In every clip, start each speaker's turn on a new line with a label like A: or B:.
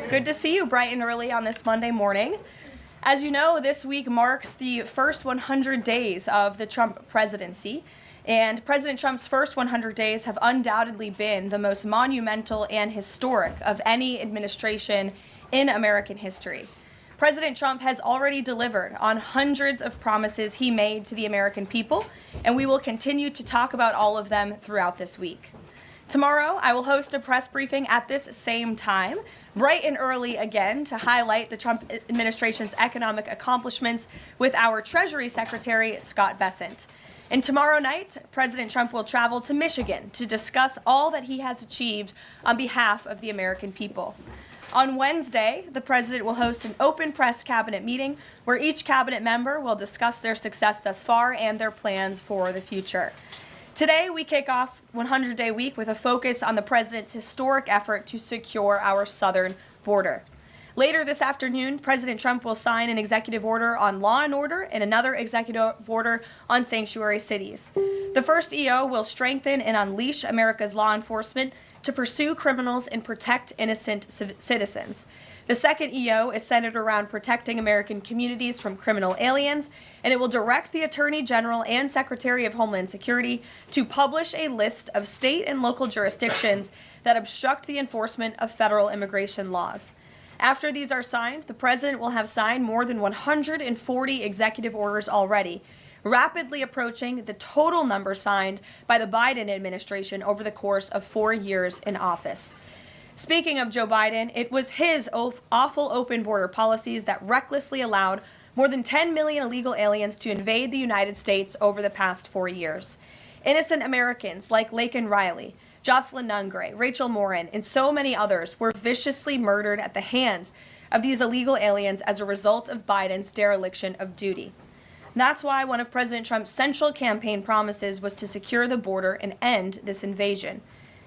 A: Good to see you bright and early on this Monday morning. As you know, this week marks the first 100 days of the Trump presidency, and President Trump's first 100 days have undoubtedly been the most monumental and historic of any administration in American history. President Trump has already delivered on hundreds of promises he made to the American people, and we will continue to talk about all of them throughout this week. Tomorrow, I will host a press briefing at this same time, bright and early again, to highlight the Trump administration's economic accomplishments with our Treasury Secretary, Scott Bessent. And tomorrow night, President Trump will travel to Michigan to discuss all that he has achieved on behalf of the American people. On Wednesday, the president will host an open press cabinet meeting where each cabinet member will discuss their success thus far and their plans for the future. Today, we kick off 100-day week with a focus on the president's historic effort to secure our southern border. Later this afternoon, President Trump will sign an executive order on law and order and another executive order on sanctuary cities. The first EO will strengthen and unleash America's law enforcement to pursue criminals and protect innocent citizens. The second EO is centered around protecting American communities from criminal aliens, and it will direct the Attorney General and Secretary of Homeland Security to publish a list of state and local jurisdictions that obstruct the enforcement of federal immigration laws. After these are signed, the president will have signed more than 140 executive orders already, rapidly approaching the total number signed by the Biden administration over the course of 4 years in office. Speaking of Joe Biden, it was his awful open border policies that recklessly allowed more than 10 million illegal aliens to invade the United States over the past 4 years. Innocent Americans like Laken Riley, Jocelyn Nungray, Rachel Morin, and so many others were viciously murdered at the hands of these illegal aliens as a result of Biden's dereliction of duty. That's why one of President Trump's central campaign promises was to secure the border and end this invasion.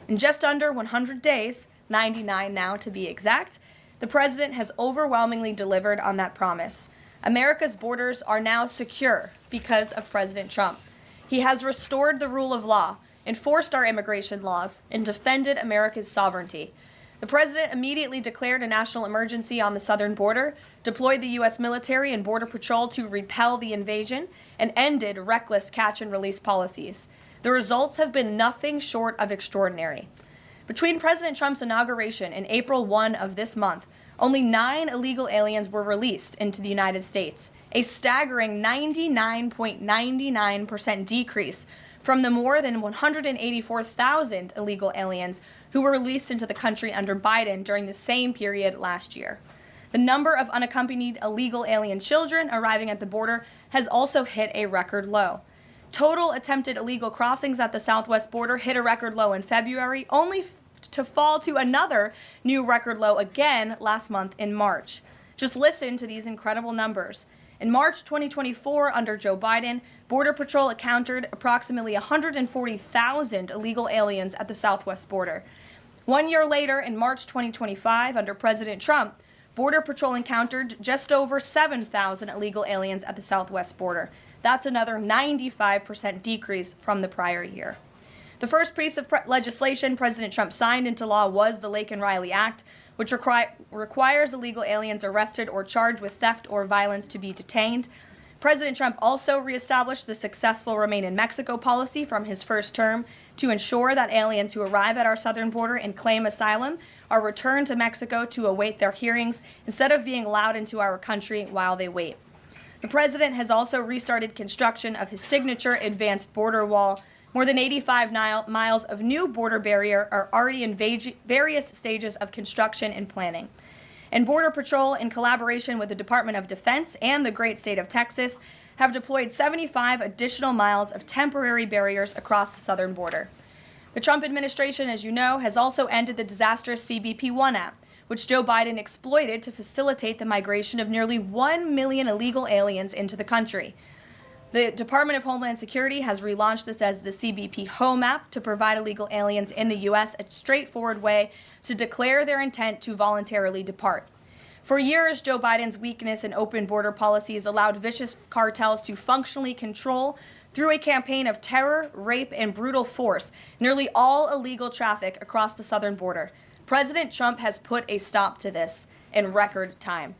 A: In just under 100 days, 99 now to be exact, the president has overwhelmingly delivered on that promise. America's borders are now secure because of President Trump. He has restored the rule of law, enforced our immigration laws, and defended America's sovereignty. The president immediately declared a national emergency on the southern border, deployed the U.S. military and Border Patrol to repel the invasion, and ended reckless catch-and-release policies. The results have been nothing short of extraordinary. Between President Trump's inauguration and April 1 of this month, only 9 illegal aliens were released into the United States, a staggering 99.99% decrease from the more than 184,000 illegal aliens who were released into the country under Biden during the same period last year. The number of unaccompanied illegal alien children arriving at the border has also hit a record low. Total attempted illegal crossings at the southwest border hit a record low in February, only to fall to another new record low again last month in March. Just listen to these incredible numbers. In March 2024, under Joe Biden, Border Patrol encountered approximately 140,000 illegal aliens at the southwest border. 1 year later, in March 2025, under President Trump, Border Patrol encountered just over 7,000 illegal aliens at the southwest border. That's another 95% decrease from the prior year. The first piece of legislation President Trump signed into law was the Laken Riley Act, which requires illegal aliens arrested or charged with theft or violence to be detained. President Trump also reestablished the successful Remain in Mexico policy from his first term to ensure that aliens who arrive at our southern border and claim asylum are returned to Mexico to await their hearings instead of being allowed into our country while they wait. The president has also restarted construction of his signature advanced border wall. More than 85 miles of new border barrier are already in various stages of construction and planning. And Border Patrol, in collaboration with the Department of Defense and the great state of Texas, have deployed 75 additional miles of temporary barriers across the southern border. The Trump administration, as you know, has also ended the disastrous CBP-1 app, which Joe Biden exploited to facilitate the migration of nearly 1 million illegal aliens into the country. The Department of Homeland Security has relaunched this as the CBP Home app to provide illegal aliens in the U.S. a straightforward way to declare their intent to voluntarily depart. For years, Joe Biden's weakness in open border policies allowed vicious cartels to functionally control, through a campaign of terror, rape, and brutal force, nearly all illegal traffic across the southern border. President Trump has put a stop to this in record time.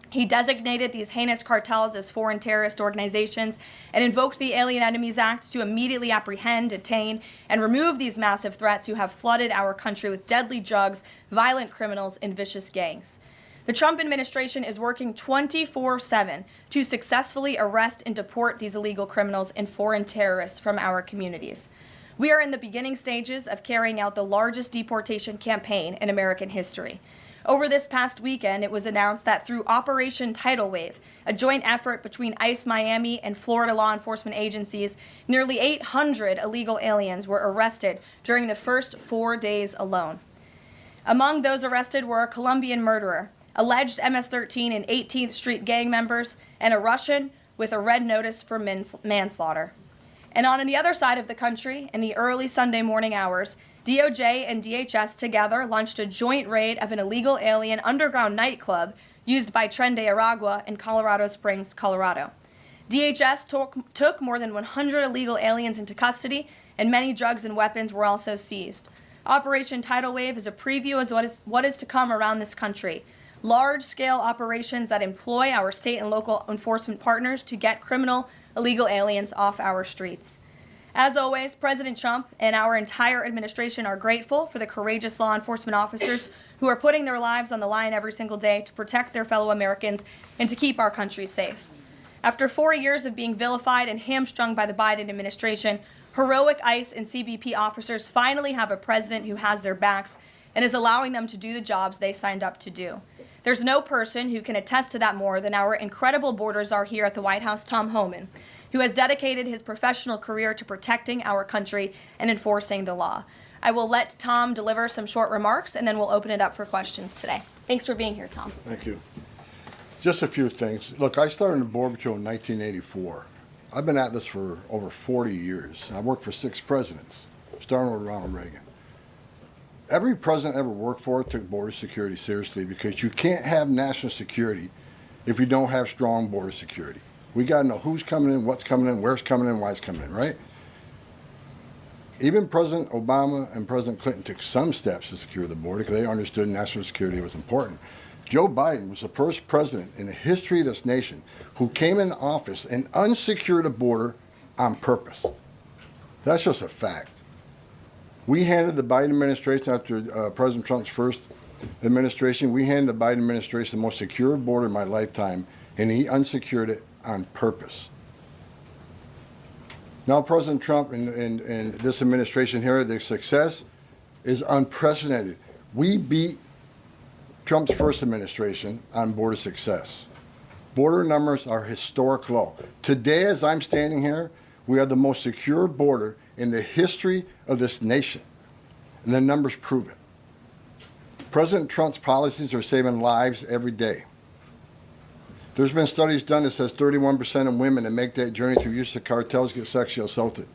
A: He designated these heinous cartels as foreign terrorist organizations and invoked the Alien Enemies Act to immediately apprehend, detain, and remove these massive threats who have flooded our country with deadly drugs, violent criminals, and vicious gangs. The Trump administration is working 24/7 to successfully arrest and deport these illegal criminals and foreign terrorists from our communities. We are in the beginning stages of carrying out the largest deportation campaign in American history. Over this past weekend, it was announced that through Operation Tidal Wave, a joint effort between ICE Miami and Florida law enforcement agencies, nearly 800 illegal aliens were arrested during the first 4 days alone. Among those arrested were a Colombian murderer, alleged MS-13 and 18th Street gang members, and a Russian with a red notice for manslaughter. And on the other side of the country, in the early Sunday morning hours, DOJ and DHS together launched a joint raid of an illegal alien underground nightclub used by Tren de Aragua in Colorado Springs, Colorado. DHS took more than 100 illegal aliens into custody, and many drugs and weapons were also seized. Operation Tidal Wave is a preview of what is to come around this country. Large-scale operations that employ our state and local enforcement partners to get criminal illegal aliens off our streets. As always, President Trump and our entire administration are grateful for the courageous law enforcement officers who are putting their lives on the line every single day to protect their fellow Americans and to keep our country safe. After 4 years of being vilified and hamstrung by the Biden administration, heroic ICE and CBP officers finally have a president who has their backs and is allowing them to do the jobs they signed up to do. There's no person who can attest to that more than our incredible border czar here at the White House, Tom Homan, who has dedicated his professional career to protecting our country and enforcing the law. I will let Tom deliver some short remarks, and then we'll open it up for questions today. Thanks for being here, Tom.
B: Thank you. Just a few things. Look, I started in the Border Patrol in 1984. I've been at this for over 40 years. I worked for 6 presidents, starting with Ronald Reagan. Every president ever worked for took border security seriously, because you can't have national security if you don't have strong border security. We got to know who's coming in, what's coming in, where's coming in, why it's coming in, right? Even President Obama and President Clinton took some steps to secure the border because they understood national security was important. Joe Biden was the first president in the history of this nation who came in office and unsecured a border on purpose. That's just a fact. We handed the Biden administration, after President Trump's first administration, we handed the Biden administration the most secure border in my lifetime, and he unsecured it on purpose. Now President Trump and this administration here, the success is unprecedented. We beat Trump's first administration on border success. Border numbers are historic low. Today, as I'm standing here, we are the most secure border in the history of this nation, and the numbers prove it. President Trump's policies are saving lives every day. There's been studies done that says 31% of women that make that journey through use of cartels get sexually assaulted.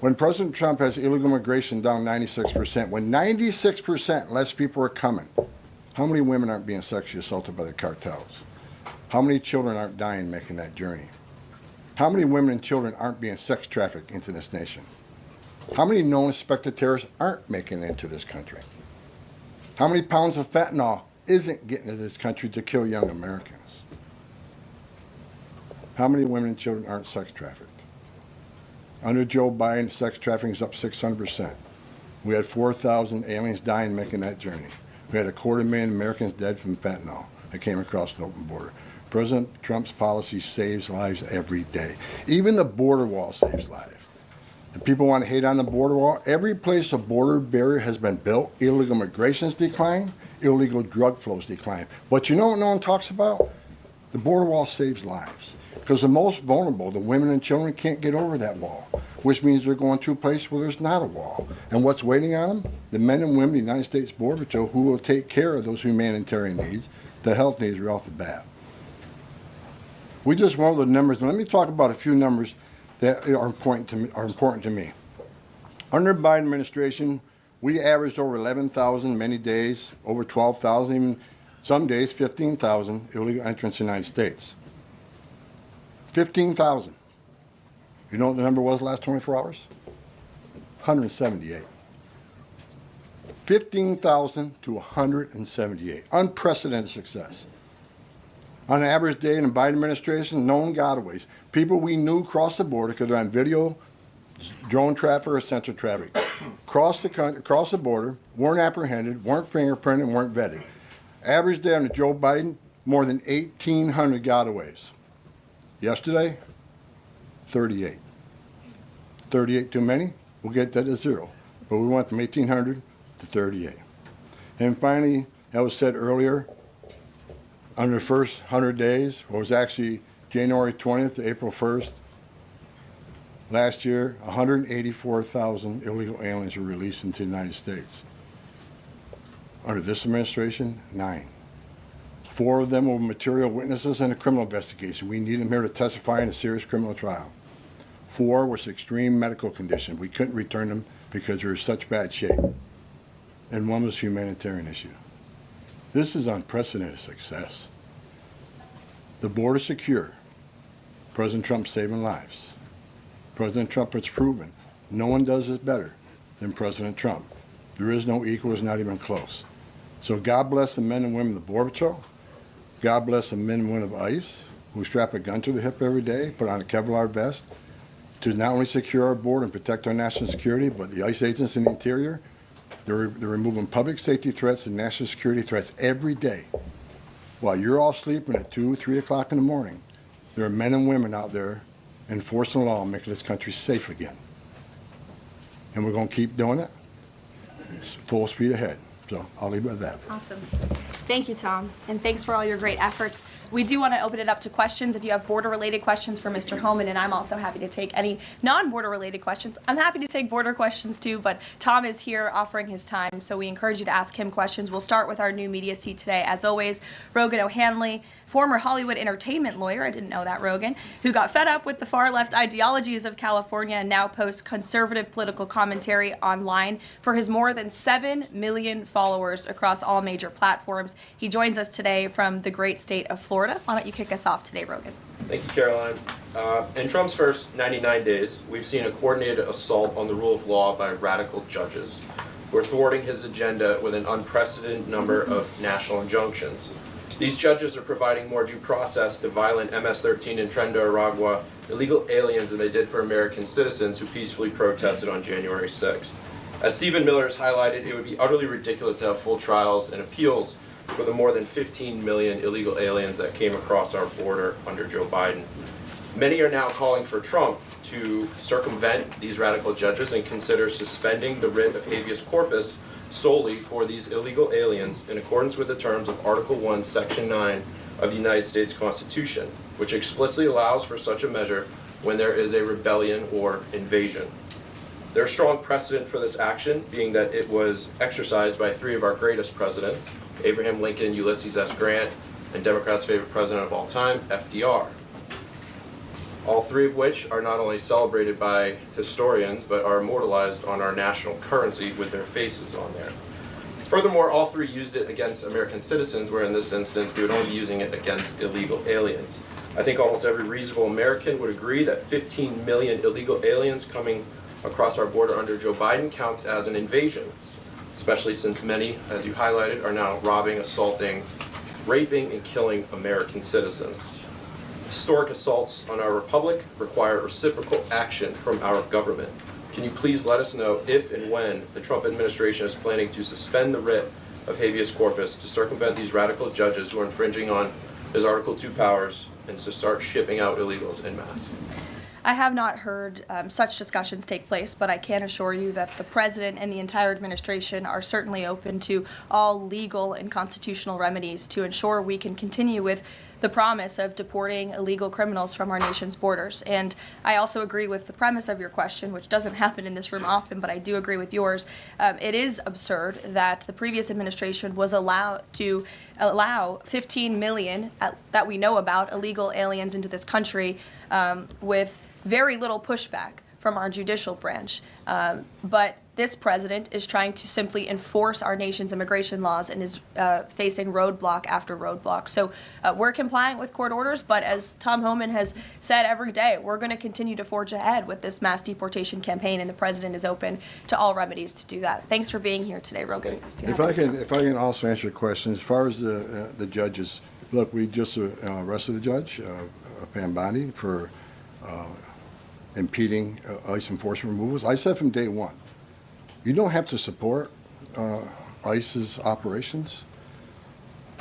B: When President Trump has illegal immigration down 96%, when 96% less people are coming, how many women aren't being sexually assaulted by the cartels? How many children aren't dying making that journey? How many women and children aren't being sex trafficked into this nation? How many known suspected terrorists aren't making it into this country? How many pounds of fentanyl isn't getting to this country to kill young Americans? How many women and children aren't sex trafficked? Under Joe Biden, sex trafficking is up 600%. We had 4,000 aliens dying making that journey. We had 250,000 Americans dead from fentanyl that came across an open border. President Trump's policy saves lives every day. Even the border wall saves lives. If people want to hate on the border wall, every place a border barrier has been built, illegal migration's declined, illegal drug flows decline. But you know what no one talks about? The border wall saves lives. Because the most vulnerable, the women and children, can't get over that wall, which means they're going to a place where there's not a wall. And what's waiting on them? The men and women of the United States Border Patrol who will take care of those humanitarian needs, the health needs right off the bat. We just went over the numbers. Let me talk about a few numbers that are important to me. Under the Biden administration, we averaged over 11,000 many days, over 12,000, even some days 15,000 illegal entrants in the United States. 15,000. You know what the number was the last 24 hours? 178. 15,000 to 178. Unprecedented success. On an average day in the Biden administration, known gotaways. People we knew crossed the border because they're on video, drone traffic, or sensor traffic. Crossed the border, weren't apprehended, weren't fingerprinted, weren't vetted. Average day under Joe Biden, more than 1,800 gotaways. Yesterday, 38. 38 too many? We'll get that to 0. But we went from 1,800 to 38. And finally, as was said earlier, under the first 100 days, or it was actually January 20th to April 1st, last year, 184,000 illegal aliens were released into the United States. Under this administration, 9. 4 of them were material witnesses in a criminal investigation. We need them here to testify in a serious criminal trial. 4 was extreme medical condition. We couldn't return them because they were in such bad shape. And 1 was a humanitarian issue. This is unprecedented success. The border secure. President Trump saving lives. President Trump has proven no one does it better than President Trump. There is no equal, it's not even close. So God bless the men and women of the Border Patrol. God bless the men and women of ICE who strap a gun to the hip every day, put on a Kevlar vest to not only secure our border and protect our national security, but the ICE agents in the interior, they're removing public safety threats and national security threats every day. While you're all sleeping at 2, 3 o'clock in the morning, there are men and women out there enforcing the law and making this country safe again. And we're going to keep doing it. It's full speed ahead. So I'll leave it at that.
A: Awesome. Thank you, Tom, and thanks for all your great efforts. We do want to open it up to questions. If you have border-related questions for Mr. Homan, and I'm also happy to take any non-border-related questions. I'm happy to take border questions too, but Tom is here offering his time, so we encourage you to ask him questions. We'll start with our new media seat today. As always, Rogan O'Hanley, former Hollywood entertainment lawyer, I didn't know that, Rogan, who got fed up with the far-left ideologies of California and now posts conservative political commentary online for his more than 7 million followers across all major platforms. He joins us today from the great state of Florida. Why don't you kick us off today, Rogan?
C: Thank you, Caroline. In Trump's first 99 days, we've seen a coordinated assault on the rule of law by radical judges who are thwarting his agenda with an unprecedented number of national injunctions. These judges are providing more due process to violent MS-13 and Tren de Aragua illegal aliens than they did for American citizens who peacefully protested on January 6th. As Stephen Miller has highlighted, it would be utterly ridiculous to have full trials and appeals for the more than 15 million illegal aliens that came across our border under Joe Biden. Many are now calling for Trump to circumvent these radical judges and consider suspending the writ of habeas corpus solely for these illegal aliens in accordance with the terms of Article 1, Section 9 of the United States Constitution, which explicitly allows for such a measure when there is a rebellion or invasion. There's strong precedent for this action, being that it was exercised by 3 of our greatest presidents, Abraham Lincoln, Ulysses S. Grant, and Democrats' favorite president of all time, FDR. All 3 of which are not only celebrated by historians, but are immortalized on our national currency with their faces on there. Furthermore, all 3 used it against American citizens, where in this instance we would only be using it against illegal aliens. I think almost every reasonable American would agree that 15 million illegal aliens coming across our border under Joe Biden counts as an invasion, especially since many, as you highlighted, are now robbing, assaulting, raping, and killing American citizens. Historic assaults on our republic require reciprocal action from our government. Can you please let us know if and when the Trump administration is planning to suspend the writ of habeas corpus to circumvent these radical judges who are infringing on his Article 2 powers and to start shipping out illegals en masse?
A: I have not heard such discussions take place, but I can assure you that the president and the entire administration are certainly open to all legal and constitutional remedies to ensure we can continue with the promise of deporting illegal criminals from our nation's borders. And I also agree with the premise of your question, which doesn't happen in this room often, but I do agree with yours. It is absurd that the previous administration was allowed to allow 15 million that we know about illegal aliens into this country with very little pushback from our judicial branch. But This president is trying to simply enforce our nation's immigration laws and is facing roadblock after roadblock. So we're complying with court orders, but as Tom Homan has said every day, we're going to continue to forge ahead with this mass deportation campaign, and the president is open to all remedies to do that. Thanks for being here today, Rogan.
B: If I can also answer your question, as far as the judges, look, we just arrested a judge, Pam Bondi, for impeding ICE enforcement removals. I said from day one, you don't have to support ICE's operations.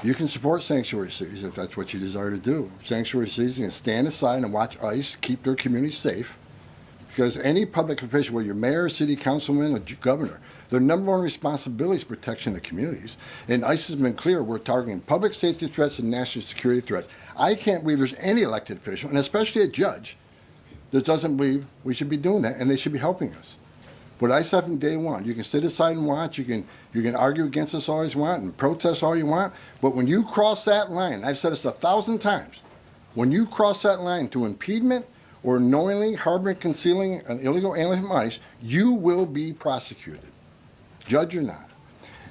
B: You can support sanctuary cities if that's what you desire to do. Sanctuary cities can stand aside and watch ICE keep their communities safe, because any public official, whether you're mayor, city councilman, or governor, their number one responsibility is protection of the communities. And ICE has been clear, we're targeting public safety threats and national security threats. I can't believe there's any elected official, and especially a judge, that doesn't believe we should be doing that, and they should be helping us. But I said from day one, you can sit aside and watch, you can argue against us all you want and protest all you want, but when you cross that line, I've said this 1,000 times, when you cross that line to impediment or knowingly harboring, concealing an illegal alien from ICE, you will be prosecuted, judge or not.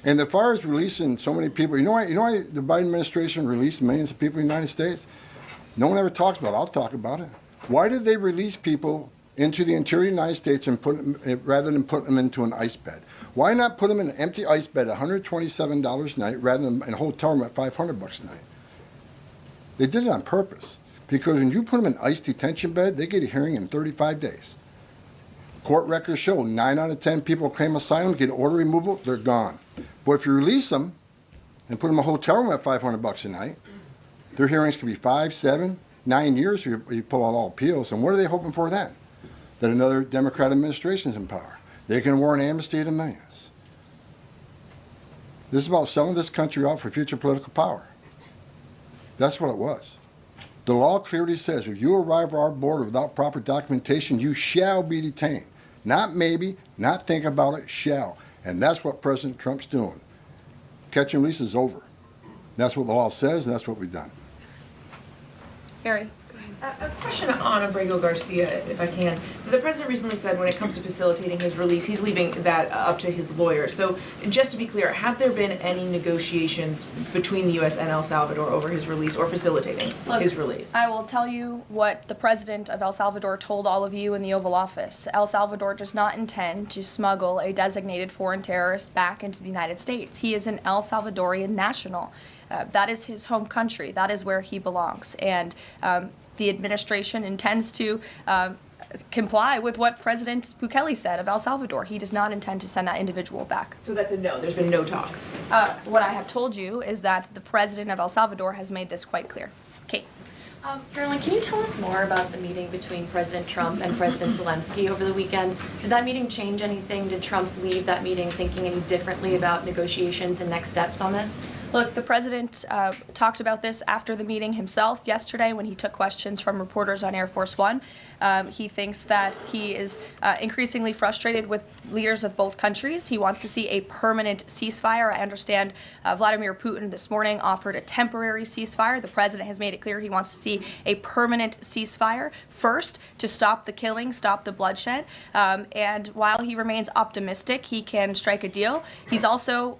B: And as far as releasing so many people, you know why the Biden administration released millions of people in the United States? No one ever talks about it. I'll talk about it. Why did they release people into the interior of the United States and put them, rather than put them into an ice bed? Why not put them in an empty ice bed at $127 a night rather than in a hotel room at $500 a night? They did it on purpose, because when you put them in an ice detention bed, they get a hearing in 35 days. Court records show 9 out of 10 people claim asylum, get order removal, they're gone. But if you release them and put them in a hotel room at $500 a night, their hearings could be 5, 7, 9 years if you pull out all appeals. And what are they hoping for then? That another Democrat administration is in power. They can award an amnesty to millions. This is about selling this country out for future political power. That's what it was. The law clearly says if you arrive at our border without proper documentation, you shall be detained. Not maybe, not think about it, shall. And that's what President Trump's doing. Catch and release is over. That's what the law says, and that's what we've done.
A: Barry.
D: A question on Abrego Garcia, if I can. The president recently said when it comes to facilitating his release, he's leaving that up to his lawyer. So just to be clear, have there been any negotiations between the U.S. and El Salvador over his release or facilitating his release?
A: I will tell you what the president of El Salvador told all of you in the Oval Office. El Salvador does not intend to smuggle a designated foreign terrorist back into the United States. He is an El Salvadorian national. That is his home country. That is where he belongs. And the administration intends to comply with what President Bukele said of El Salvador. He does not intend to send that individual back.
D: So that's a no. There's been no talks.
A: What I have told you is that the president of El Salvador has made this quite clear. Kate.
E: Karoline, can you tell us more about the meeting between President Trump and President Zelensky over the weekend? Did that meeting change anything? Did Trump leave that meeting thinking any differently about negotiations and next steps on this?
A: Look, the president talked about this after the meeting himself yesterday when he took questions from reporters on Air Force One. He thinks that he is increasingly frustrated with leaders of both countries. He wants to see a permanent ceasefire. I understand Vladimir Putin this morning offered a temporary ceasefire. The president has made it clear he wants to see a permanent ceasefire first to stop the killing, stop the bloodshed. And while he remains optimistic he can strike a deal, he's also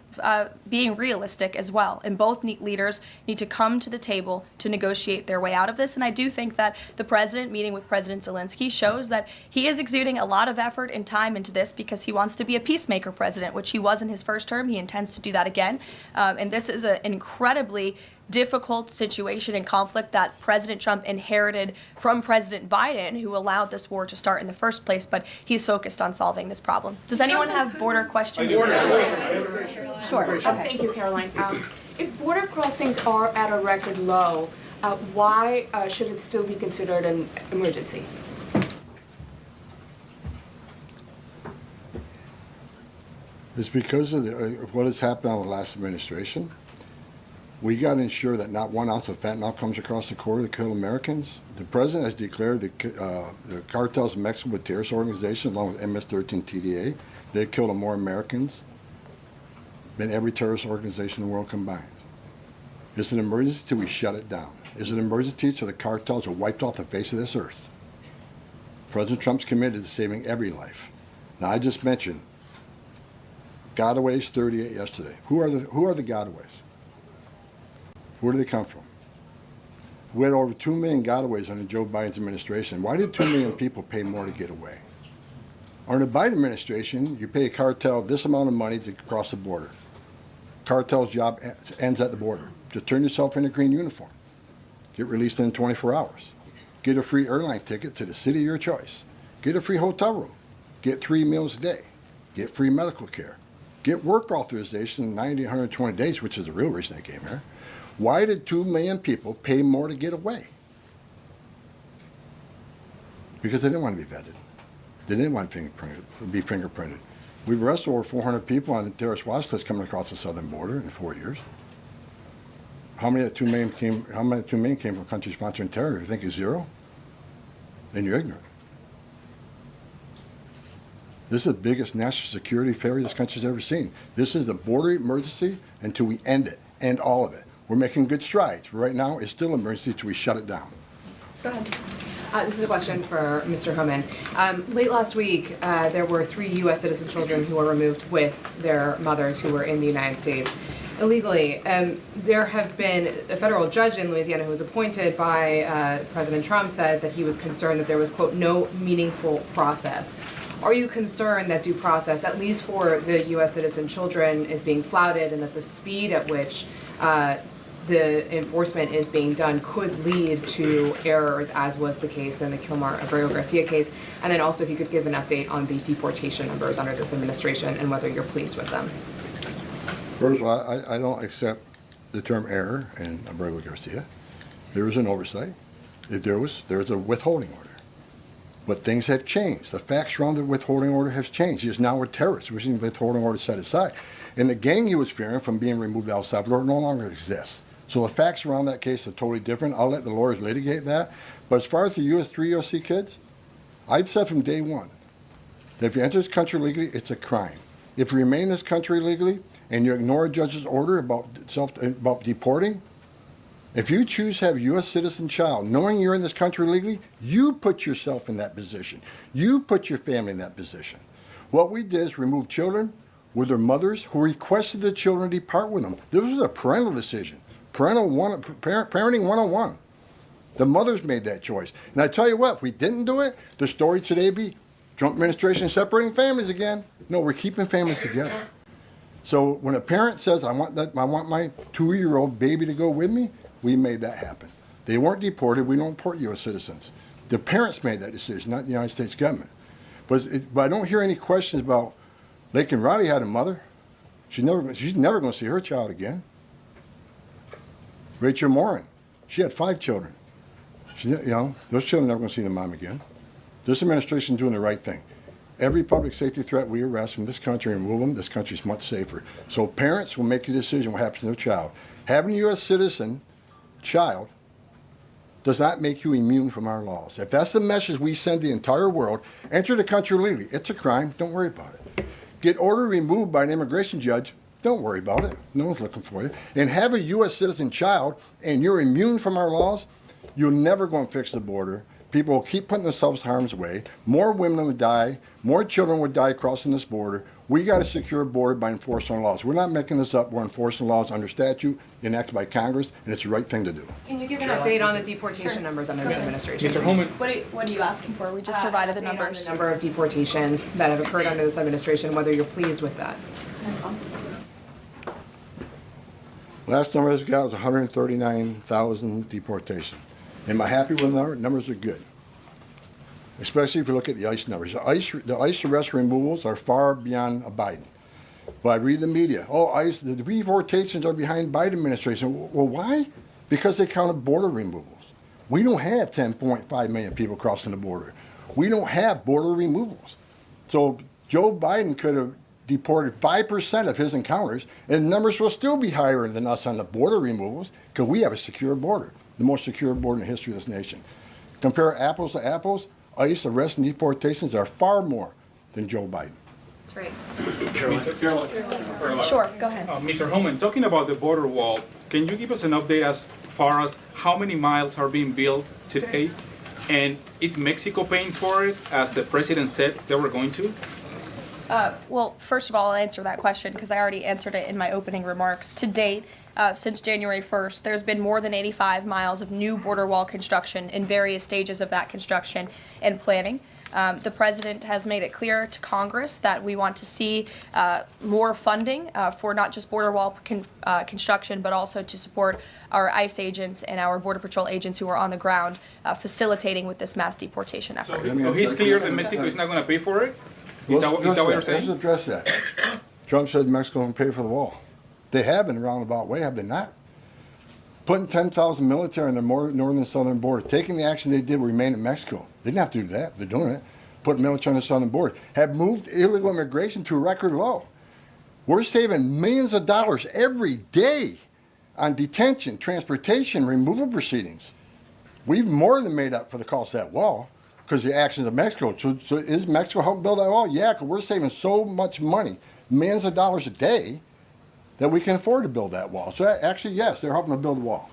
A: being realistic as well. And both leaders need to come to the table to negotiate their way out of this. And I do think that the president meeting with President Zelensky shows that he is exuding a lot of effort and time into this because he wants to be a peacemaker president, which he was in his first term. He intends to do that again. And this is an incredibly difficult situation and conflict that President Trump inherited from President Biden, who allowed this war to start in the first place, but he's focused on solving this problem. Does anyone have border questions? Sure. Okay.
F: Thank you, Caroline. If border crossings are at a record low, why should it still be considered an emergency?
B: It's because of what has happened on the last administration. We got to ensure that not 1 ounce of fentanyl comes across the border to kill Americans. The president has declared the cartels in Mexico a terrorist organization along with MS-13 TDA. They've killed more Americans than every terrorist organization in the world combined. It's an emergency till we shut it down. It's an emergency till the cartels are wiped off the face of this earth. President Trump's committed to saving every life. Now, I just mentioned Gotaways, 38 yesterday. Who are the gotaways? Where do they come from? We had over 2 million gotaways under Joe Biden's administration. Why did 2 million people pay more to get away? Under the Biden administration, you pay a cartel this amount of money to cross the border. Cartel's job ends at the border. Just turn yourself in a green uniform. Get released in 24 hours. Get a free airline ticket to the city of your choice. Get a free hotel room. Get 3 meals a day. Get free medical care. Get work authorization in 90 to 120 days, which is the real reason they came here. Why did 2 million people pay more to get away? Because they didn't want to be vetted. They didn't want to be fingerprinted. We've arrested over 400 people on the terrorist watch list coming across the southern border in 4 years. How many of the 2 million came from countries sponsoring terror? If you think it's zero, then you're ignorant. This is the biggest national security failure this country's ever seen. This is the border emergency until we end it, end all of it. We're making good strides. Right now, it's still an emergency until we shut it down.
A: Go ahead.
G: This is a question for Mr. Homan. Late last week, there were 3 U.S. citizen children who were removed with their mothers who were in the United States illegally. There have been a federal judge in Louisiana who was appointed by President Trump said that he was concerned that there was, quote, no meaningful process. Are you concerned that due process, at least for the U.S. citizen children, is being flouted and that the speed at which the enforcement is being done could lead to errors, as was the case in the Kilmar-Abreu-Garcia case? And then also if you could give an update on the deportation numbers under this administration and whether you're pleased with them.
B: First of all, I don't accept the term error in Abreu-Garcia. There was an oversight. There was a withholding order. But things have changed. The facts around the withholding order has changed. He is now a terrorist, which is the withholding order set aside. And the gang he was fearing from being removed to El Salvador no longer exists. So the facts around that case are totally different. I'll let the lawyers litigate that. But as far as the three USC kids, I'd said from day one that if you enter this country legally, it's a crime. If you remain in this country legally and you ignore a judge's order about deporting, if you choose to have a U.S. citizen child, knowing you're in this country legally, you put yourself in that position. You put your family in that position. What we did is remove children with their mothers who requested the children depart with them. This was a parental decision, parenting 101. The mothers made that choice. And I tell you what, if we didn't do it, the story today would be Trump administration separating families again. No, we're keeping families together. So when a parent says, I want my 2-year-old baby to go with me, we made that happen. They weren't deported. We don't deport U.S. citizens. The parents made that decision, not the United States government. But I don't hear any questions about Lake and Riley had a mother. She's never going to see her child again. Rachel Morin, she had 5 children. Those children are never going to see their mom again. This administration is doing the right thing. Every public safety threat we arrest from this country and remove them, this country is much safer. So parents will make a decision what happens to their child. Having a U.S. citizen child does not make you immune from our laws. If that's the message we send the entire world, enter the country legally. It's a crime. Don't worry about it. Get order removed by an immigration judge. Don't worry about it. No one's looking for you. And have a U.S. citizen child and you're immune from our laws, you're never going to fix the border. People will keep putting themselves in harm's way. More women would die. More children would die crossing this border. We got to secure a border by enforcing our laws. We're not making this up. We're enforcing laws under statute enacted by Congress, and it's the right thing to do.
G: Can you give an update on the deportation numbers under this administration?
H: Mr. Homan.
A: What are you asking for? We just provided the numbers.
G: The number of deportations that have occurred under this administration, whether you're pleased with that.
B: Last number I got was 139,000 deportation. Am I happy with the number? Numbers are good. Especially if you look at the ICE numbers. The ICE arrest removals are far beyond Biden. But I read the media. Oh, ICE, the deportations are behind Biden administration. Well, why? Because they counted border removals. We don't have 10.5 million people crossing the border. We don't have border removals. So Joe Biden could have deported 5% of his encounters, and numbers will still be higher than us on the border removals because we have a secure border, the most secure border in the history of this nation. Compare apples to apples, ICE arrests and deportations are far more than Joe Biden.
E: That's right.
H: Caroline.
A: Sure, go ahead.
H: Mr. Homan, talking about the border wall, can you give us an update as far as how many miles are being built today? And is Mexico paying for it, as the president said they were going to?
A: Well, first of all, I'll answer that question because I already answered it in my opening remarks. To date, since January 1st, there's been more than 85 miles of new border wall construction in various stages of that construction and planning. The president has made it clear to Congress that we want to see more funding for not just border wall construction, but also to support our ICE agents and our Border Patrol agents who are on the ground facilitating with this mass deportation effort.
H: So he's clear that Mexico is not going to pay for it? Is that what you're saying?
B: Let's address that. Trump said Mexico will pay for the wall. They have in a roundabout way, have they not? Putting 10,000 military on the northern and southern border, taking the action they did remain in Mexico. They didn't have to do that. They're doing it. Putting military on the southern border. Have moved illegal immigration to a record low. We're saving millions of dollars every day on detention, transportation, removal proceedings. We've more than made up for the cost of that wall because of the actions of Mexico. So is Mexico helping build that wall? Yeah, because we're saving so much money, millions of dollars a day, that we can afford to build that wall. So actually, yes, they're helping to build the wall.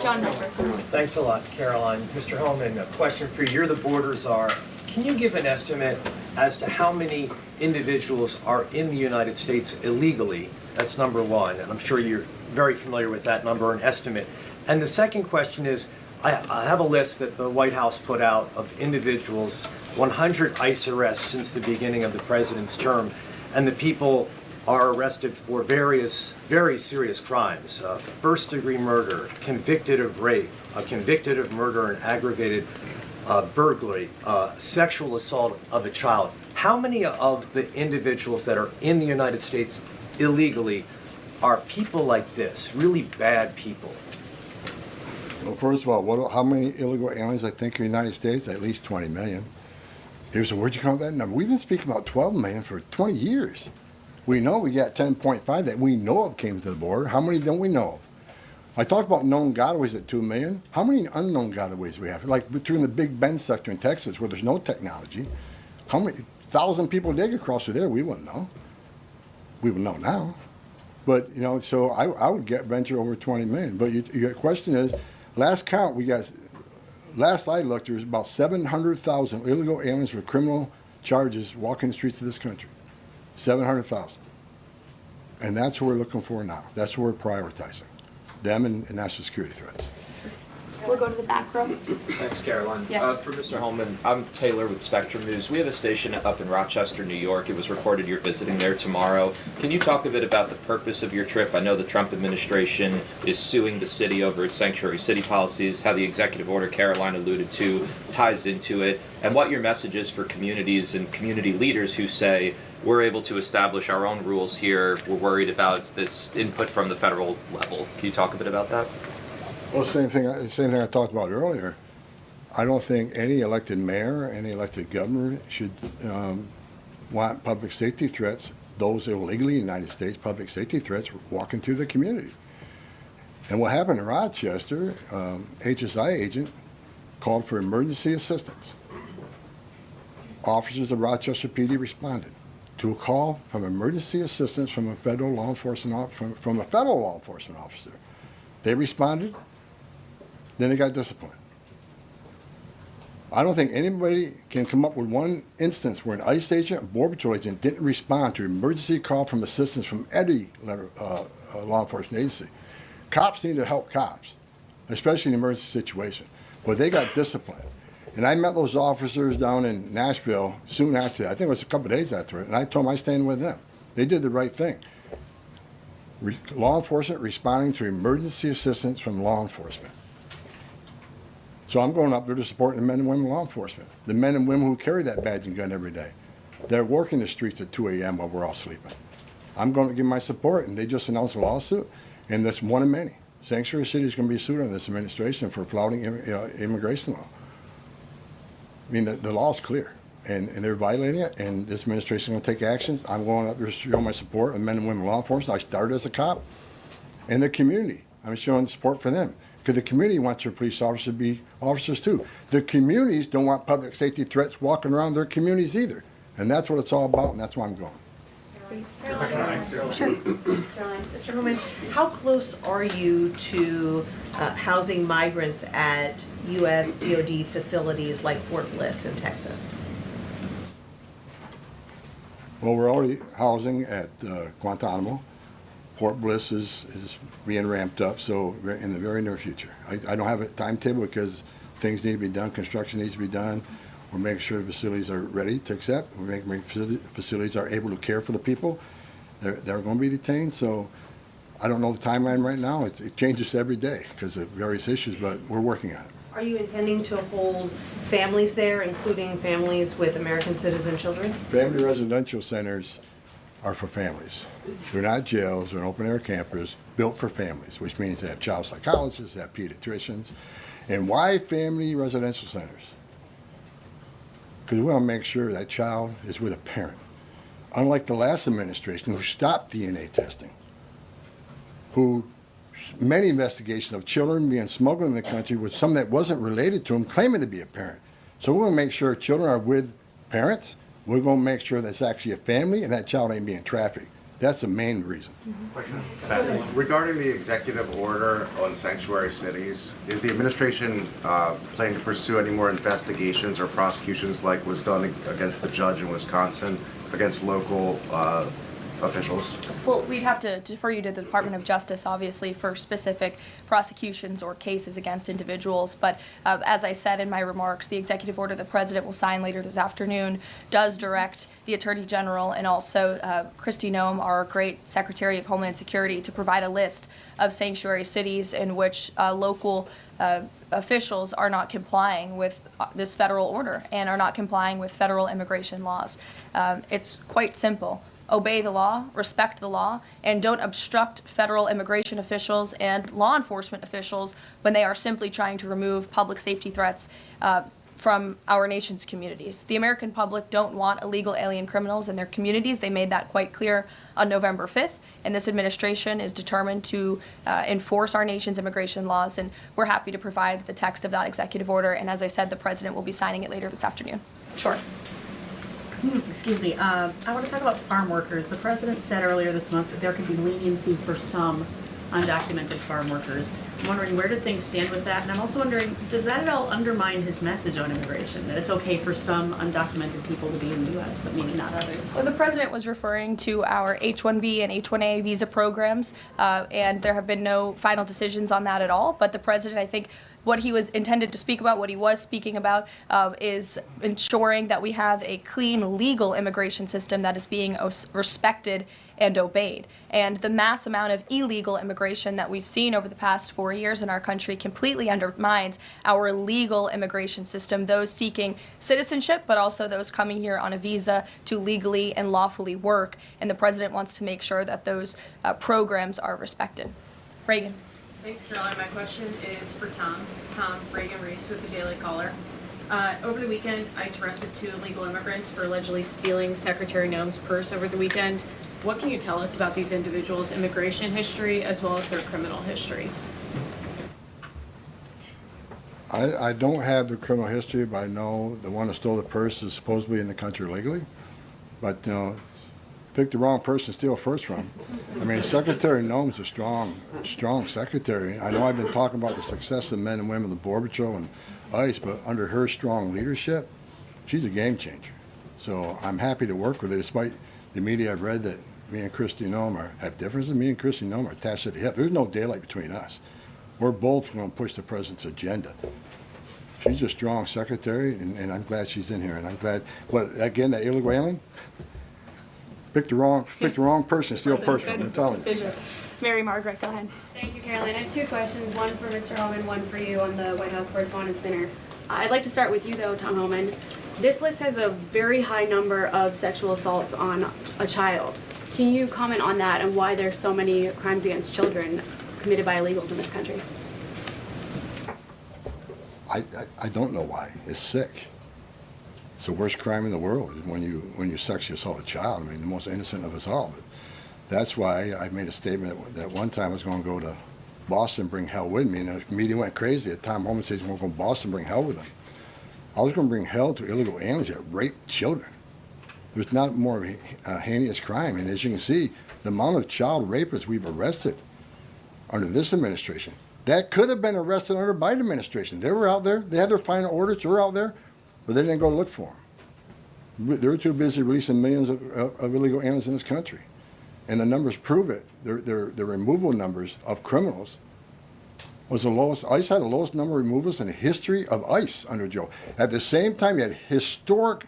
A: John Miller.
I: Thanks a lot, Caroline. Mr. Homan, a question for you. You're the border czar. Can you give an estimate as to how many individuals are in the United States illegally? That's number one, and I'm sure you're very familiar with that number, an estimate. And the second question is, I have a list that the White House put out of individuals, 100 ICE arrests since the beginning of the president's term, and the people are arrested for various very serious crimes. First-degree murder, convicted of rape, convicted of murder and aggravated burglary, sexual assault of a child. How many of the individuals that are in the United States illegally are people like this, really bad people?
B: Well, first of all, how many illegal aliens I think in the United States? At least 20 million. Here's where'd you come up with that number? We've been speaking about 12 million for 20 years. We know we got 10.5 that we know of came to the border. How many don't we know of? I talked about known gotaways at 2 million. How many unknown gotaways we have? Like between the Big Bend sector in Texas where there's no technology, how many 1,000 people dig across through there? We wouldn't know. We would know now. But, you know, so I would venture over 20 million. But your question is, last count, last I looked, there was about 700,000 illegal aliens with criminal charges walking the streets of this country. 700,000. And that's what we're looking for now. That's what we're prioritizing. Them and national security threats.
A: We'll go to the back row.
J: Thanks, Caroline.
A: Yes.
J: For Mr. Homan, I'm Taylor with Spectrum News. We have a station up in Rochester, New York. It was reported you're visiting there tomorrow. Can you talk a bit about the purpose of your trip? I know the Trump administration is suing the city over its sanctuary city policies, how the executive order Caroline alluded to ties into it, and what your message is for communities and community leaders who say, we're able to establish our own rules here, we're worried about this input from the federal level. Can you talk a bit about that?
B: Well, same thing I talked about earlier. I don't think any elected mayor, any elected governor should want public safety threats, those illegally in the United States, public safety threats, walking through the community. And what happened in Rochester, HSI agent called for emergency assistance. Officers of Rochester PD responded to a call from emergency assistance from a federal law enforcement from a federal law enforcement officer. They responded. Then they got disciplined. I don't think anybody can come up with one instance where an ICE agent or Border Patrol agent didn't respond to an emergency call from assistance from any law enforcement agency. Cops need to help cops, especially in an emergency situation. But they got disciplined. And I met those officers down in Nashville soon after that. I think it was a couple of days after it. And I told them I stand with them. They did the right thing. Law enforcement responding to emergency assistance from law enforcement. So I'm going up there to support the men and women law enforcement, the men and women who carry that badge and gun every day. They're working the streets at 2 a.m. while we're all sleeping. I'm going to give my support, and they just announced a lawsuit, and that's one of many. Sanctuary City is going to be sued on this administration for flouting immigration law. I mean, the law is clear, and they're violating it, and this administration is going to take actions. I'm going up there to show my support of men and women law enforcement. I started as a cop, and the community. I'm showing support for them. Because the community wants their police officers to be officers too. The communities don't want public safety threats walking around their communities either. And that's what it's all about, and that's why I'm going.
K: Caroline. Sure. Thanks, Caroline. Mr. Homan, how close are you to housing migrants at U.S. DoD facilities like Fort Bliss in Texas?
B: Well, we're already housing at Guantanamo. Port Bliss is being ramped up, so in the very near future. I don't have a timetable because things need to be done, construction needs to be done. We're making sure the facilities are ready to accept. We're making sure the facilities are able to care for the people. They're going to be detained, so I don't know the timeline right now. It changes every day because of various issues, but we're working on it.
K: Are you intending to hold families there, including families with American citizen children?
B: Family residential centers are for families. They're not jails, they're open-air campers built for families, which means they have child psychologists, they have pediatricians. And why family residential centers? Because we want to make sure that child is with a parent. Unlike the last administration who stopped DNA testing, who many investigations of children being smuggled in the country with some that wasn't related to them claiming to be a parent. So we're going to make sure children are with parents. We're going to make sure that's actually a family and that child ain't being trafficked. That's the main reason.
L: Regarding the executive order on sanctuary cities, is the administration planning to pursue any more investigations or prosecutions like was done against the judge in Wisconsin, against local officials?
A: Well, we'd have to defer you to the Department of Justice, obviously, for specific prosecutions or cases against individuals. But as I said in my remarks, the executive order the President will sign later this afternoon does direct the Attorney General and also Kristi Noem, our great Secretary of Homeland Security, to provide a list of sanctuary cities in which local officials are not complying with this federal order and are not complying with federal immigration laws. It's quite simple. Obey the law, respect the law, and don't obstruct federal immigration officials and law enforcement officials when they are simply trying to remove public safety threats from our nation's communities. The American public don't want illegal alien criminals in their communities. They made that quite clear on November 5th, and this administration is determined to enforce our nation's immigration laws, and we're happy to provide the text of that executive order, and as I said, the President will be signing it later this afternoon. Sure.
M: Excuse me, I want to talk about farm workers. The President said earlier this month that there could be leniency for some undocumented farm workers. I'm wondering, where do things stand with that? And I'm also wondering, does that at all undermine his message on immigration, that it's okay for some undocumented people to be in the U.S., but maybe not others?
A: Well, the President was referring to our H-1B and H-1A visa programs, and there have been no final decisions on that at all. But the President, I think, what he was intended to speak about, what he was speaking about, is ensuring that we have a clean, legal immigration system that is being respected and obeyed. And the mass amount of illegal immigration that we've seen over the past 4 years in our country completely undermines our legal immigration system, those seeking citizenship, but also those coming here on a visa to legally and lawfully work. And the President wants to make sure that those programs are respected. Reagan.
N: Thanks, Caroline. My question is for Tom. Tom Reagan-Reese with the Daily Caller. Over the weekend, ICE arrested 2 illegal immigrants for allegedly stealing Secretary Noem's purse over the weekend. What can you tell us about these individuals' immigration history as well as their criminal history?
B: I don't have the criminal history, but I know the one that stole the purse is supposedly in the country legally. But pick the wrong person to steal first from. I mean, Secretary Noem's a strong secretary. I know I've been talking about the success of the men and women of the Border Patrol and ICE, but under her strong leadership, she's a game changer. So I'm happy to work with her, despite the media I've read that me and Kristi Noem have differences. Me and Kristi Noem are attached at the hip. There's no daylight between us. We're both going to push the President's agenda. She's a strong secretary, and I'm glad she's in here. And I'm glad, again, that illegal alien? Pick the wrong person to steal a purse from. I'm telling you.
A: Mary Margaret, go ahead.
O: Thank you, Caroline. I have 2 questions, one for Mr. Homan, one for you on the White House Correspondents' Dinner. I'd like to start with you, though, Tom Homan. This list has a very high number of sexual assaults on a child. Can you comment on that and why there's so many crimes against children committed by illegals in this country?
B: I don't know why. It's sick. It's the worst crime in the world is when you sexually assault a child. I mean, the most innocent of us all. But that's why I made a statement that one time I was going to go to Boston, bring hell with me, and the media went crazy. At Tom Homan says we're going to Boston, bring hell with them. I was going to bring hell to illegal aliens that rape children. There's not more of a heinous crime, and as you can see, the amount of child rapists we've arrested under this administration that could have been arrested under the Biden administration. They were out there. They had their final orders. They were out there. But they didn't go look for them. They're too busy releasing millions of illegal aliens in this country. And the numbers prove it. The removal numbers of criminals was the lowest. ICE had the lowest number of removals in the history of ICE under Joe. At the same time, you had historic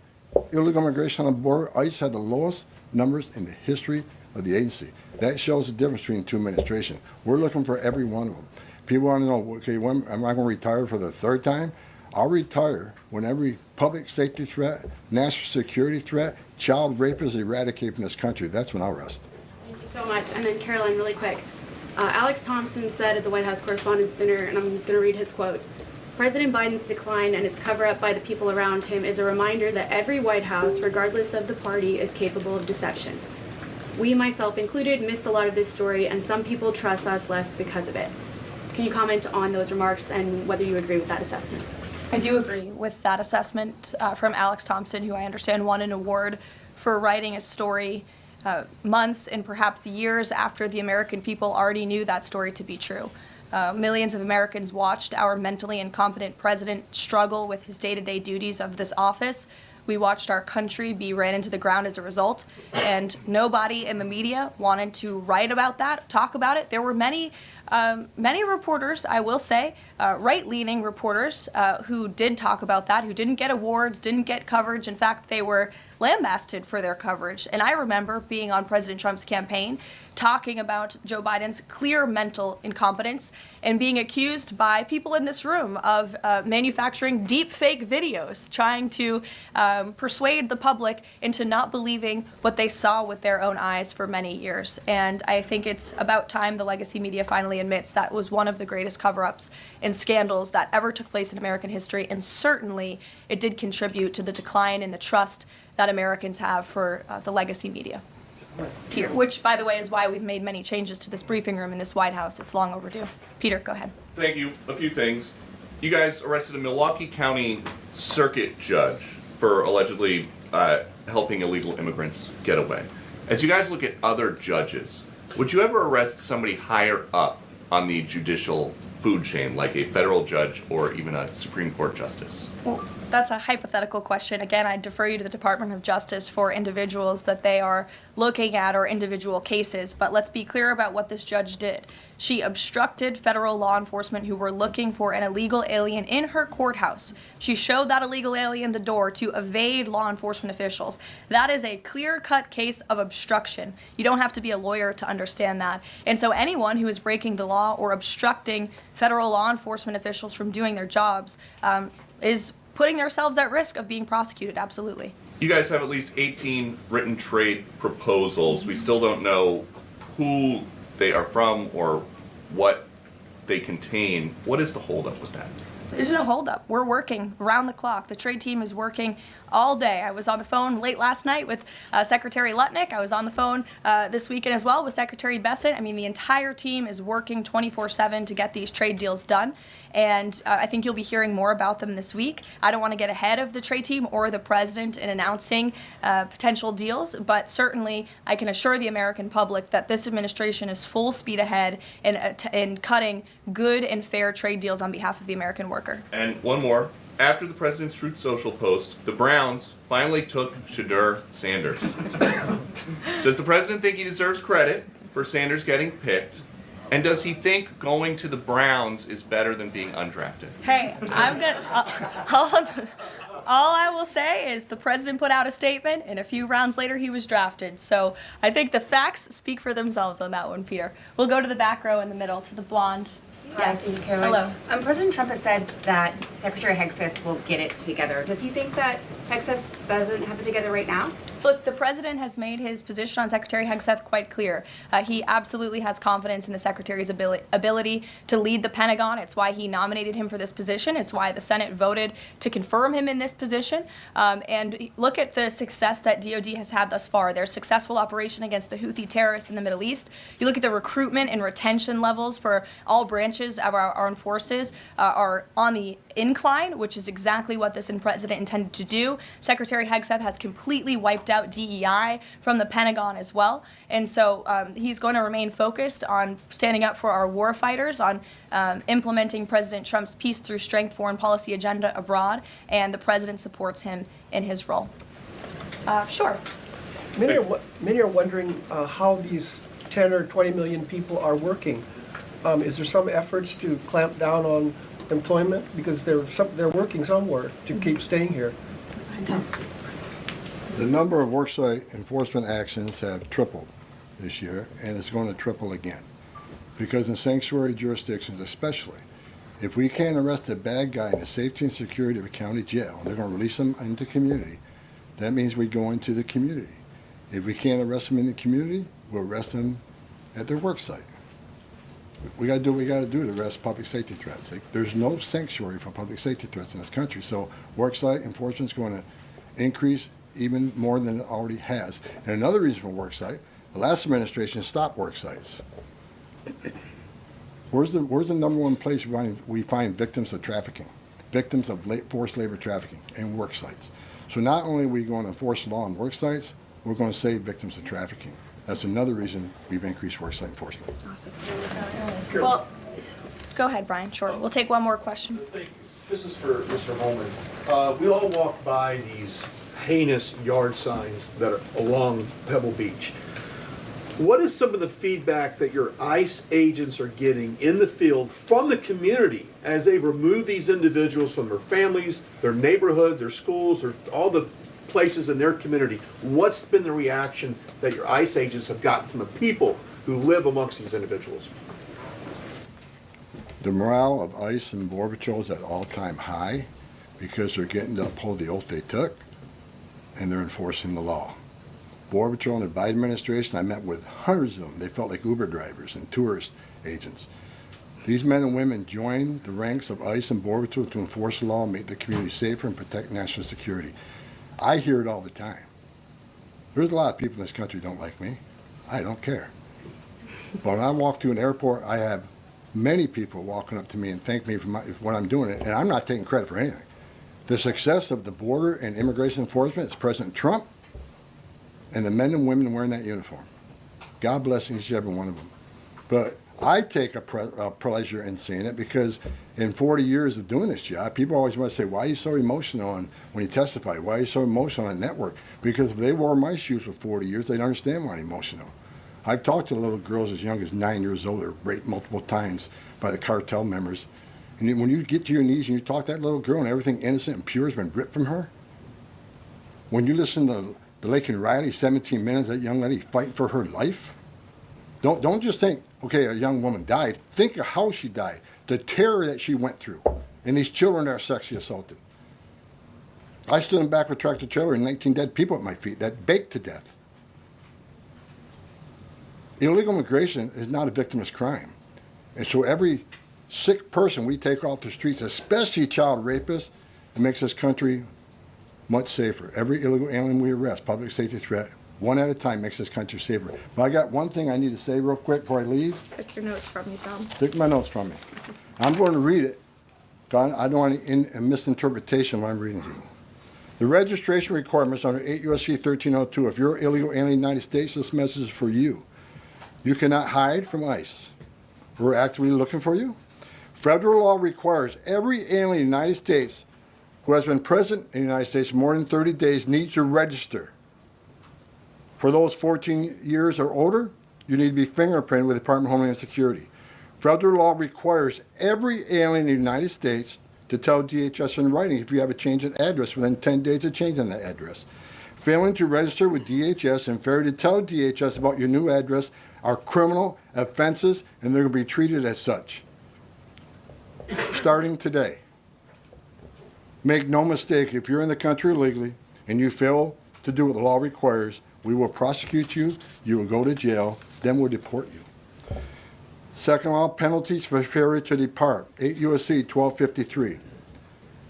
B: illegal immigration on the border. ICE had the lowest numbers in the history of the agency. That shows the difference between two administrations. We're looking for every one of them. People want to know, okay, when am I going to retire for the third time? I'll retire when every public safety threat, national security threat, child rape is eradicated from this country. That's when I'll rest.
O: Thank you so much. And then Karoline, really quick. Alex Thompson said at the White House Correspondents' Dinner, and I'm going to read his quote, "President Biden's decline and its cover-up by the people around him is a reminder that every White House, regardless of the party, is capable of deception. We, myself included, missed a lot of this story, and some people trust us less because of it." Can you comment on those remarks and whether you agree with that assessment?
A: I do agree with that assessment from Alex Thompson, who I understand won an award for writing a story months and perhaps years after the American people already knew that story to be true. Millions of Americans watched our mentally incompetent president struggle with his day-to-day duties of this office. We watched our country be ran into the ground as a result, and nobody in the media wanted to write about that, talk about it. There were many reporters, I will say, right-leaning reporters who did talk about that, who didn't get awards, didn't get coverage. In fact, they were lambasted for their coverage. And I remember being on President Trump's campaign, talking about Joe Biden's clear mental incompetence and being accused by people in this room of manufacturing deep fake videos, trying to persuade the public into not believing what they saw with their own eyes for many years. And I think it's about time the legacy media finally admits that was one of the greatest cover-ups and scandals that ever took place in American history, and certainly it did contribute to the decline in the trust that Americans have for the legacy media. Peter, which, by the way, is why we've made many changes to this briefing room in this White House. It's long overdue. Peter, go ahead.
P: Thank you. A few things. You guys arrested a Milwaukee County Circuit judge for allegedly helping illegal immigrants get away. As you guys look at other judges, would you ever arrest somebody higher up on the judicial food chain, like a federal judge or even a Supreme Court justice?
A: Well, that's a hypothetical question. Again, I defer you to the Department of Justice for individuals that they are looking at or individual cases. But let's be clear about what this judge did. She obstructed federal law enforcement who were looking for an illegal alien in her courthouse. She showed that illegal alien the door to evade law enforcement officials. That is a clear-cut case of obstruction. You don't have to be a lawyer to understand that. And so anyone who is breaking the law or obstructing federal law enforcement officials from doing their jobs is putting themselves at risk of being prosecuted, absolutely.
P: You guys have at least 18 written trade proposals. We still don't know who they are from or what they contain. What is the holdup with that?
A: There's no holdup. We're working around the clock. The trade team is working all day. I was on the phone late last night with Secretary Lutnick. I was on the phone this weekend as well with Secretary Bessent. I mean, the entire team is working 24/7 to get these trade deals done. And I think you'll be hearing more about them this week. I don't want to get ahead of the trade team or the president in announcing potential deals, but certainly I can assure the American public that this administration is full speed ahead in cutting good and fair trade deals on behalf of the American worker.
P: And one more. After the president's Truth Social post, the Browns finally took Shadur Sanders. Does the president think he deserves credit for Sanders getting picked? And does he think going to the Browns is better than being undrafted?
A: Hey, all I will say is the president put out a statement, and a few rounds later he was drafted. So I think the facts speak for themselves on that one, Peter. We'll go to the back row in the middle, to the blonde. Yes.
Q: Thank you, Karoline.
A: Hello.
Q: President Trump has said that Secretary Hegseth will get it together. Does he think that Hegseth doesn't have it together right now?
A: Look, the president has made his position on Secretary Hegseth quite clear. He absolutely has confidence in the secretary's ability to lead the Pentagon. It's why he nominated him for this position. It's why the Senate voted to confirm him in this position. And look at the success that DOD has had thus far. Their successful operation against the Houthi terrorists in the Middle East. You look at the recruitment and retention levels for all branches of our armed forces are on the incline, which is exactly what this president intended to do. Secretary Hegseth has completely wiped out DEI from the Pentagon as well. And so he's going to remain focused on standing up for our war fighters, on implementing President Trump's peace through strength foreign policy agenda abroad, and the president supports him in his role. Sure.
R: Many are wondering how these 10 or 20 million people are working. Is there some efforts to clamp down on employment because they're working somewhere to keep staying here?
B: The number of worksite enforcement actions have tripled this year, and it's going to triple again. Because in sanctuary jurisdictions especially, if we can't arrest a bad guy in the safety and security of a county jail, and they're going to release them into community, that means we go into the community. If we can't arrest them in the community, we'll arrest them at their work site. We got to do what we got to do to arrest public safety threats. There's no sanctuary for public safety threats in this country, so worksite enforcement is going to increase even more than it already has. And another reason for worksite, the last administration stopped worksites. Where's the number one place we find victims of trafficking, victims of forced labor trafficking, and work sites? So not only are we going to enforce law on work sites, we're going to save victims of trafficking. That's another reason we've increased worksite enforcement.
A: Awesome. Well, go ahead, Brian. Sure. We'll take one more question.
S: Thank you. This is for Mr. Homan. We all walk by these heinous yard signs that are along Pebble Beach. What is some of the feedback that your ICE agents are getting in the field from the community as they remove these individuals from their families, their neighborhood, their schools, or all the places in their community? What's been the reaction that your ICE agents have gotten from the people who live amongst these individuals?
B: The morale of ICE and Border Patrol is at all-time high because they're getting to uphold the oath they took, and they're enforcing the law. Border Patrol and the Biden administration, I met with hundreds of them. They felt like Uber drivers and tourist agents. These men and women joined the ranks of ICE and Border Patrol to enforce the law, make the community safer, and protect national security. I hear it all the time. There's a lot of people in this country who don't like me. I don't care. But when I walk through an airport, I have many people walking up to me and thank me for what I'm doing, and I'm not taking credit for anything. The success of the border and immigration enforcement is President Trump and the men and women wearing that uniform. God bless each and every one of them. But I take a pleasure in seeing it because in 40 years of doing this job, people always want to say, why are you so emotional when you testify? Why are you so emotional on network? Because if they wore my shoes for 40 years, they'd understand why I'm emotional. I've talked to little girls as young as 9 years old that were raped multiple times by the cartel members. And when you get to your knees and you talk to that little girl and everything innocent and pure has been ripped from her, when you listen to the Laken Riley, 17 minutes, that young lady fighting for her life, don't just think, okay, a young woman died. Think of how she died, the terror that she went through, and these children that are sexually assaulted. I stood in the back of a tractor trailer and 19 dead people at my feet that baked to death. Illegal immigration is not a victimless crime. And so every sick person we take off the streets, especially child rapists, it makes this country much safer. Every illegal alien we arrest, public safety threat, one at a time makes this country safer. But I got one thing I need to say real quick before I leave.
A: Take your notes from me, Tom.
B: Take my notes from me. I'm going to read it. I don't want any misinterpretation of what I'm reading to you. The registration requirements under 8 U.S.C. 1302. If you're illegal alien in the United States, this message is for you. You cannot hide from ICE. We're actively looking for you. Federal law requires every alien in the United States who has been present in the United States more than 30 days needs to register. For those 14 years or older, you need to be fingerprinted with the Department of Homeland Security. Federal law requires every alien in the United States to tell DHS in writing if you have a change in address within 10 days of changing that address. Failing to register with DHS and failure to tell DHS about your new address are criminal offenses, and they're going to be treated as such. Starting today. Make no mistake, if you're in the country illegally and you fail to do what the law requires, we will prosecute you, you will go to jail, then we'll deport you. Second law, penalties for failure to depart, 8 U.S.C. 1253.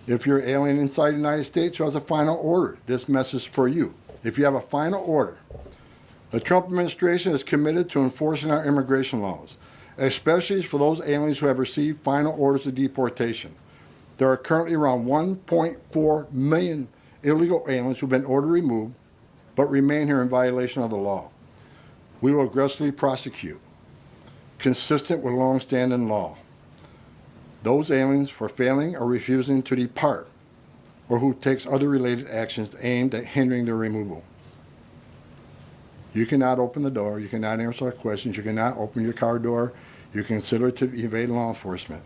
B: If you're an alien inside the United States who has a final order, this message is for you. If you have a final order, the Trump administration is committed to enforcing our immigration laws, especially for those aliens who have received final orders of deportation. There are currently around 1.4 million illegal aliens who have been ordered removed but remain here in violation of the law. We will aggressively prosecute, consistent with long-standing law, those aliens for failing or refusing to depart or who takes other related actions aimed at hindering their removal. You cannot open the door, you cannot answer our questions, you cannot open your car door, you consider to evade law enforcement.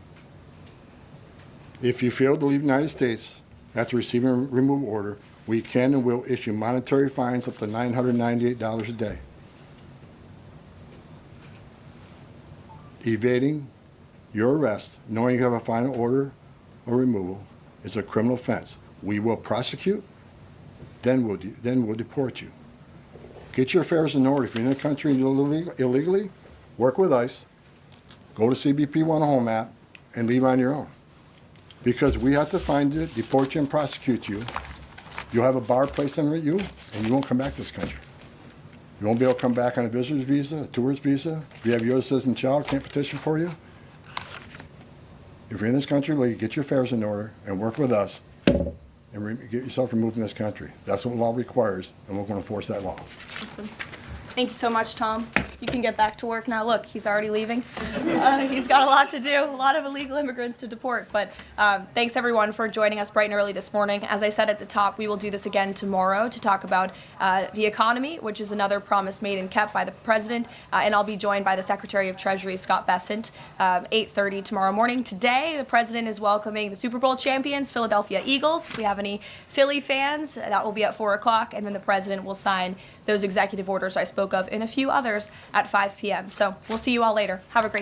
B: If you fail to leave the United States after receiving a removal order, we can and will issue monetary fines up to $998 a day. Evading your arrest, knowing you have a final order or removal, is a criminal offense. We will prosecute, then we'll deport you. Get your affairs in order. If you're in the country illegally, work with ICE, go to CBP 1 home app, and leave on your own. Because we have to find you, deport you, and prosecute you. You'll have a bar placed on you, and you won't come back to this country. You won't be able to come back on a visitor's visa, a tourist visa. If you have your citizen child, can't petition for you. If you're in this country, get your affairs in order and work with us and get yourself removed from this country. That's what law requires, and we're going to enforce that law.
A: Awesome. Thank you so much, Tom. You can get back to work now. Look, he's already leaving. He's got a lot to do, a lot of illegal immigrants to deport. But thanks, everyone, for joining us bright and early this morning. As I said at the top, we will do this again tomorrow to talk about the economy, which is another promise made and kept by the president. And I'll be joined by the Secretary of Treasury, Scott Bessent, 8:30 tomorrow morning. Today, the president is welcoming the Super Bowl champions, Philadelphia Eagles. If we have any Philly fans, that will be at 4 o'clock. And then the president will sign those executive orders I spoke of and a few others at 5 p.m. So we'll see you all later. Have a great